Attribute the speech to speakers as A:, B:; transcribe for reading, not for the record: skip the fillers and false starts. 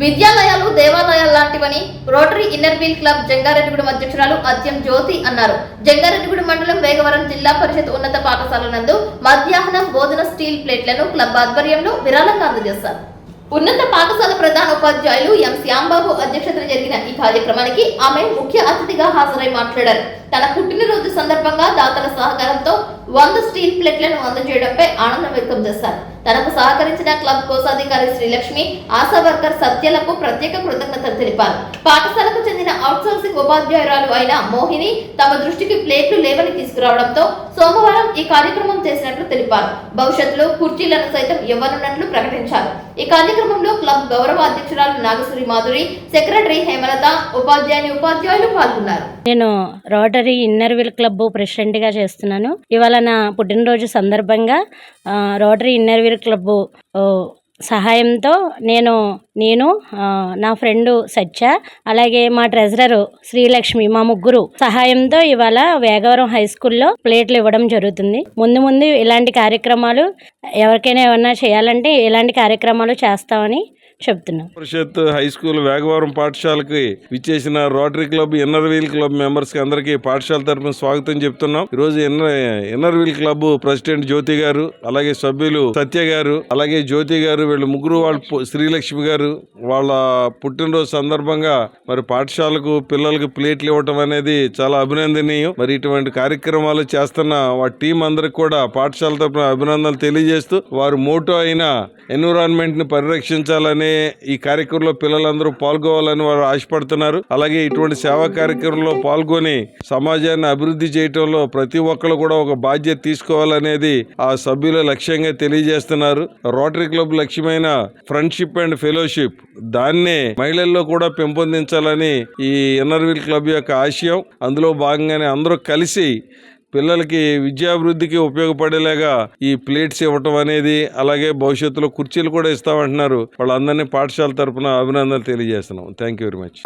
A: విద్యాలయాలు దేవాలయాలు లాంటివని rotary inner wheel club Jangareddygudem అధ్యక్షురాలు అత్యం జ్యోతి అన్నారు. జంగారెడ్డిగూడెం మండలం వేగవరం జిల్లా పరిషత్ ఉన్నత పాఠశాల నందు మధ్యాహ్నం భోజన స్టీల్ ప్లేట్లను క్లబ్ ఆధ్వర్యంలో విరాళంగా అందజేశారు. ఉన్నత పాఠశాల ప్రధాన ఉపాధ్యాయులు ఎం శ్యాంబాబు అధ్యక్షతన జరిగిన ఈ కార్యక్రమానికి ఆమె ముఖ్య అతిథిగా హాజరై మాట్లాడారు. తన పుట్టినరోజు సందర్భంగా దాతల సహకారంతో 100 స్టీల్ ప్లేట్లను అందజేయడంపై ఆనందం వ్యక్తం చేశారు. తనకు సహకరించిన క్లబ్ కోశాధికారి శ్రీలక్ష్మి, ఆశా వర్కర్ సత్యలకు ప్రత్యేక కృతజ్ఞతలు తెలిపారు. పాఠశాలకు చెందిన అవుట్సోర్సింగ్ ఉపాధ్యాయురాలు అయిన మోహిని తమ దృష్టికి ప్లేట్లు లేవని తీసుకురావడంతో సోమవారం ఈ కార్యక్రమం చేసినట్లు తెలిపారు. భవిష్యత్తులో కుర్చీలను సైతం ఇవ్వనున్నట్లు ప్రకటించారు. ఈ కార్యక్రమంలో క్లబ్ గౌరవ అధ్యక్షురాలు నాగశ్రీ మాధురి, సెక్రటరీ హేమలత, ఉపాధ్యాయులు పాల్గొన్నారు.
B: నేను rotary inner wheel club president గా చేస్తున్నాను. ఇవాళ నా పుట్టినరోజు సందర్భంగా రోటరీ ఇన్నర్ వీల్ క్లబ్ సహాయంతో నేను నా ఫ్రెండ్ సత్య, అలాగే మా ట్రెజరర్ శ్రీలక్ష్మి, మా ముగ్గురు సహాయంతో ఇవాళ వేగవరం హై స్కూల్లో ప్లేట్లు ఇవ్వడం జరుగుతుంది. ముందు ఇలాంటి కార్యక్రమాలు ఎవరికైనా ఏమన్నా చేయాలంటే ఇలాంటి కార్యక్రమాలు చేస్తామని చెప్తున్నాం.
C: పరిషత్ హై స్కూల్ వేగవరం పాఠశాలకి విచ్చేసిన rotary club inner wheel club members కి అందరికీ పాఠశాల తరఫున స్వాగతం చెప్తున్నాం. ఈ రోజు inner wheel club president Jyothi గారు, అలాగే సభ్యులు సత్య గారు, అలాగే జ్యోతి గారు, వీళ్ళు ముగ్గురు వాళ్ళ శ్రీలక్ష్మి గారు వాళ్ళ పుట్టినరోజు సందర్భంగా మరి పాఠశాలకు పిల్లలకు ప్లేట్లు ఇవ్వటం అనేది చాలా అభినందనీయం. మరి ఇటువంటి కార్యక్రమాలు చేస్తున్న వారి టీం అందరికి కూడా పాఠశాల తరఫున అభినందనలు తెలియజేస్తూ వారు మోటో అయిన ఎన్విరాన్మెంట్ ని పరిరక్షించాలని ఈ కార్యక్రమంలో పిల్లలందరూ పాల్గొవాలని వారు ఆశపడుతున్నారు. అలాగే ఇటువంటి సేవా కార్యక్రమంలో పాల్గొని సమాజాన్ని అభివృద్ధి చేయటంలో ప్రతి ఒక్కరు కూడా ఒక బాధ్యత తీసుకోవాలనేది ఆ సభ్యుల లక్ష్యంగా తెలియజేస్తున్నారు. రోటరీ క్లబ్ లక్ష్యమైన ఫ్రెండ్షిప్ అండ్ ఫెలోషిప్, దాన్నే మహిళల్లో కూడా పెంపొందించాలని ఈ ఇన్నర్ వీల్ క్లబ్ యొక్క ఆశయం. అందులో భాగంగానే అందరూ కలిసి పిల్లలకి విద్యాభివృద్ధికి ఉపయోగపడేలాగా ఈ ప్లేట్స్ ఇవ్వటం అనేది, అలాగే భవిష్యత్తులో కుర్చీలు కూడా ఇస్తామంటున్నారు. వాళ్ళందరినీ పాఠశాల తరఫున అభినందనలు తెలియజేస్తున్నాం. Thank you very much.